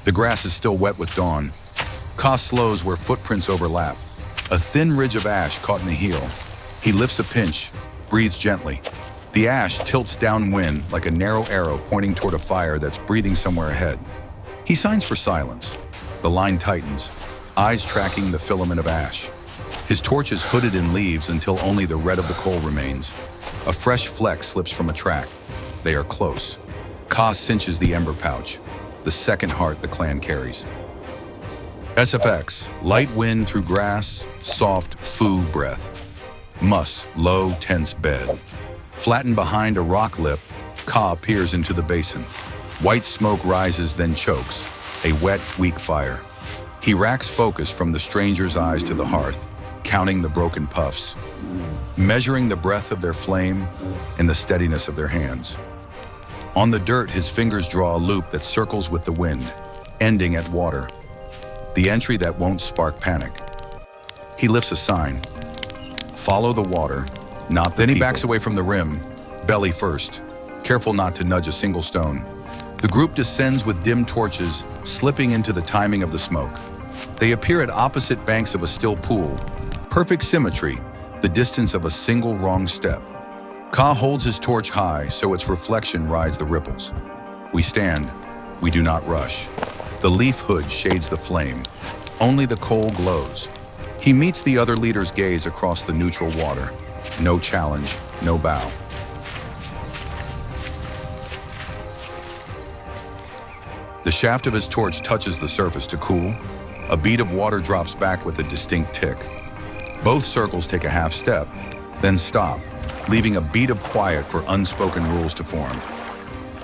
The grass is still wet with dawn. Ka slows where footprints overlap. A thin ridge of ash caught in the heel. He lifts a pinch, breathes gently. The ash tilts downwind like a narrow arrow pointing toward a fire that's breathing somewhere ahead. He signs for silence. The line tightens, eyes tracking the filament of ash. His torch is hooded in leaves until only the red of the coal remains. A fresh fleck slips from a track. They are close. Ka cinches the ember pouch, the second heart the clan carries. SFX, light wind through grass, soft foo breath. Muss, low, tense bed. Flattened behind a rock lip, Ka peers into the basin. White smoke rises, then chokes, a wet, weak fire. He racks focus from the stranger's eyes to the hearth, counting the broken puffs, measuring the breadth of their flame and the steadiness of their hands. On the dirt, his fingers draw a loop that circles with the wind, ending at water. The entry that won't spark panic. He lifts a sign. Follow the water, not the Then he backs away from the rim, belly first, careful not to nudge a single stone. The group descends with dim torches, slipping into the timing of the smoke. They appear at opposite banks of a still pool. Perfect symmetry, the distance of a single wrong step. Ka holds his torch high so its reflection rides the ripples. We stand, we do not rush. The leaf hood shades the flame. Only the coal glows. He meets the other leader's gaze across the neutral water. No challenge, no bow. The shaft of his torch touches the surface to cool. A bead of water drops back with a distinct tick. Both circles take a half step, then stop, leaving a beat of quiet for unspoken rules to form.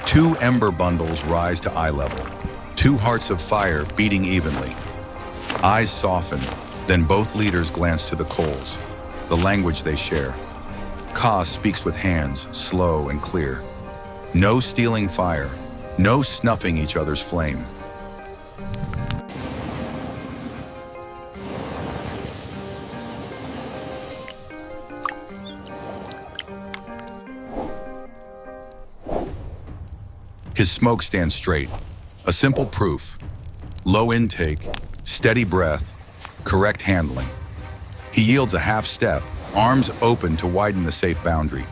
2 ember bundles rise to eye level. 2 hearts of fire beating evenly. Eyes soften, then both leaders glance to the coals, the language they share. Ka speaks with hands, slow and clear. No stealing fire, no snuffing each other's flame. His smoke stands straight, a simple proof. Low intake, steady breath, correct handling. He yields a half step, arms open to widen the safe boundary.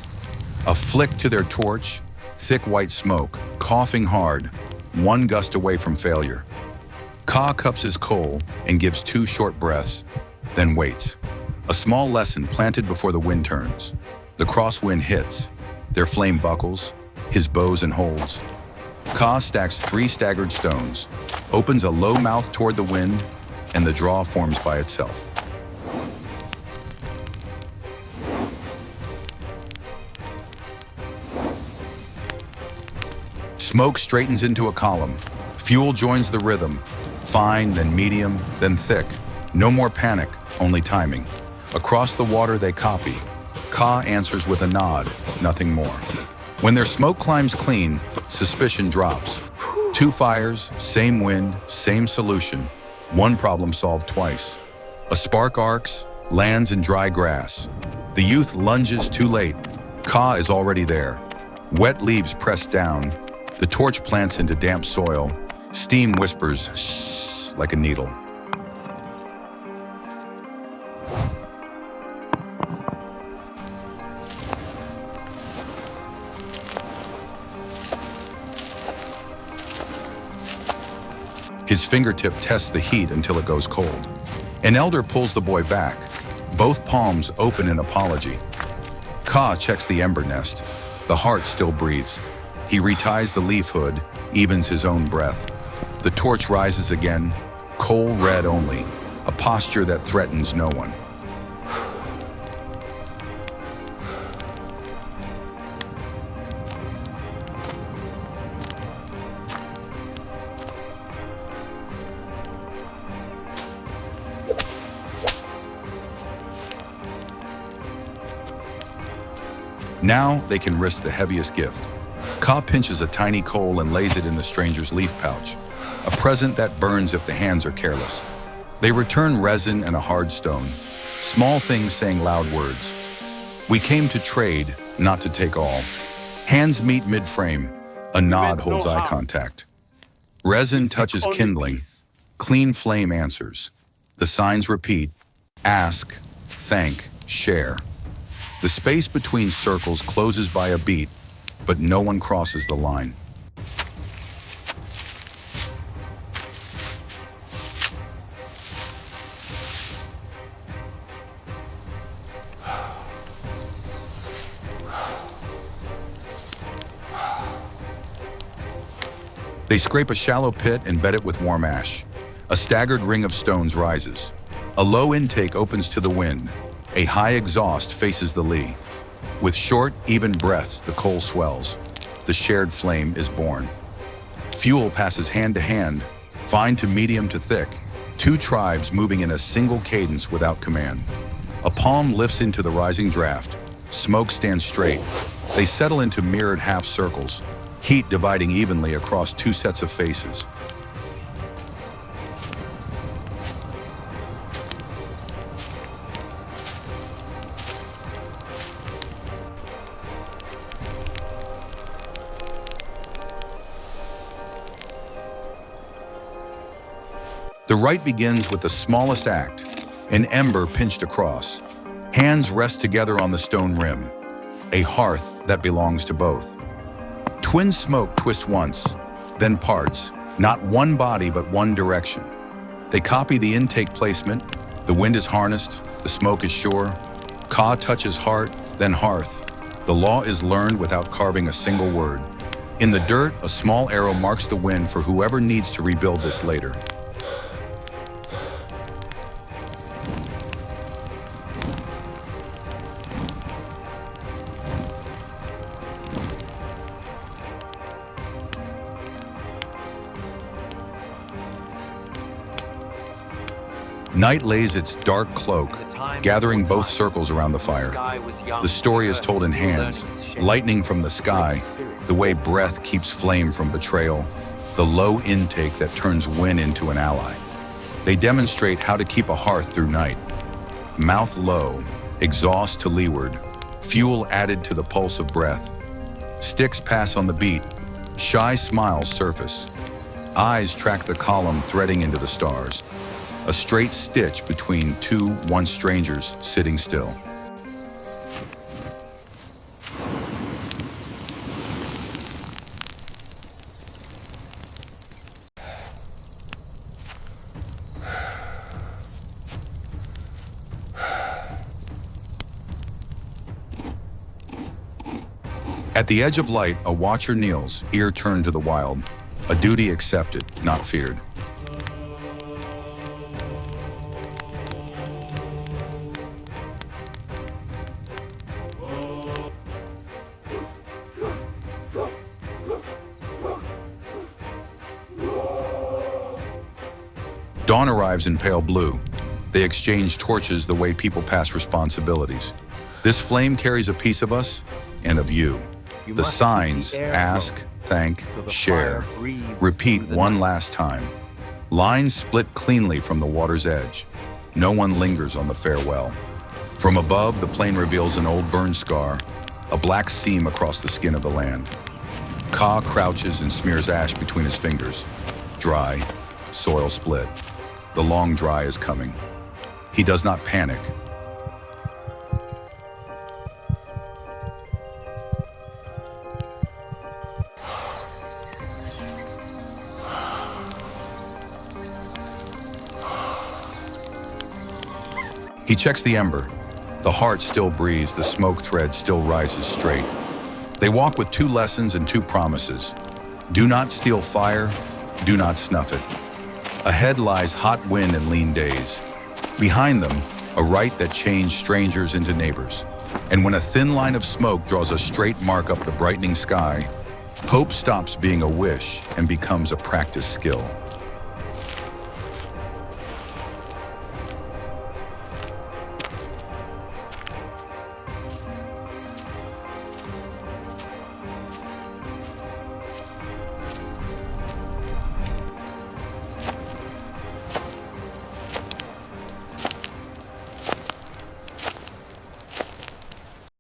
A flick to their torch, thick white smoke, coughing hard, one gust away from failure. Ka cups his coal and gives 2 short breaths, then waits. A small lesson planted before the wind turns. The crosswind hits, their flame buckles, his bows and holds. Ka stacks 3 staggered stones, opens a low mouth toward the wind, and the draw forms by itself. Smoke straightens into a column. Fuel joins the rhythm, fine, then medium, then thick. No more panic, only timing. Across the water they copy. Ka answers with a nod, nothing more. When their smoke climbs clean, suspicion drops. 2 fires, same wind, same solution. One problem solved twice. A spark arcs, lands in dry grass. The youth lunges too late. Ka is already there. Wet leaves press down. The torch plants into damp soil. Steam whispers, shh, like a needle. His fingertip tests the heat until it goes cold. An elder pulls the boy back, both palms open in apology. Ka checks the ember nest. The heart still breathes. He reties the leaf hood, evens his own breath. The torch rises again, coal red only, a posture that threatens no one. Now they can risk the heaviest gift. Ka pinches a tiny coal and lays it in the stranger's leaf pouch, a present that burns if the hands are careless. They return resin and a hard stone, small things saying loud words. We came to trade, not to take all. Hands meet mid-frame, a nod holds eye contact. Resin touches kindling. Clean flame answers. The signs repeat: ask, thank, share. The space between circles closes by a beat, but no one crosses the line. They scrape a shallow pit and bed it with warm ash. A staggered ring of stones rises. A low intake opens to the wind. A high exhaust faces the lee. With short, even breaths, the coal swells. The shared flame is born. Fuel passes hand to hand, fine to medium to thick, two tribes moving in a single cadence without command. A palm lifts into the rising draft. Smoke stands straight. They settle into mirrored half circles, heat dividing evenly across two sets of faces. The rite begins with the smallest act, an ember pinched across. Hands rest together on the stone rim, a hearth that belongs to both. Twin smoke twist once, then parts, not one body but one direction. They copy the intake placement, the wind is harnessed, the smoke is sure. Ka touches heart, then hearth. The law is learned without carving a single word. In the dirt, a small arrow marks the wind for whoever needs to rebuild this later. Night lays its dark cloak, gathering both circles around the fire. The story is told in hands, lightning from the sky, the way breath keeps flame from betrayal, the low intake that turns wind into an ally. They demonstrate how to keep a hearth through night. Mouth low, exhaust to leeward, fuel added to the pulse of breath. Sticks pass on the beat, shy smiles surface. Eyes track the column threading into the stars. A straight stitch between two once strangers sitting still. At the edge of light, a watcher kneels, ear turned to the wild. A duty accepted, not feared. Dawn arrives in pale blue. They exchange torches the way people pass responsibilities. This flame carries a piece of us and of you. The signs, ask, thank, share, repeat one last time. Lines split cleanly from the water's edge. No one lingers on the farewell. From above, the plain reveals an old burn scar, a black seam across the skin of the land. Ka crouches and smears ash between his fingers. Dry, soil split. The long dry is coming. He does not panic. He checks the ember. The heart still breathes, the smoke thread still rises straight. They walk with two lessons and two promises. Do not steal fire, do not snuff it. Ahead lies hot wind and lean days. Behind them, a rite that changed strangers into neighbors. And when a thin line of smoke draws a straight mark up the brightening sky, hope stops being a wish and becomes a practiced skill.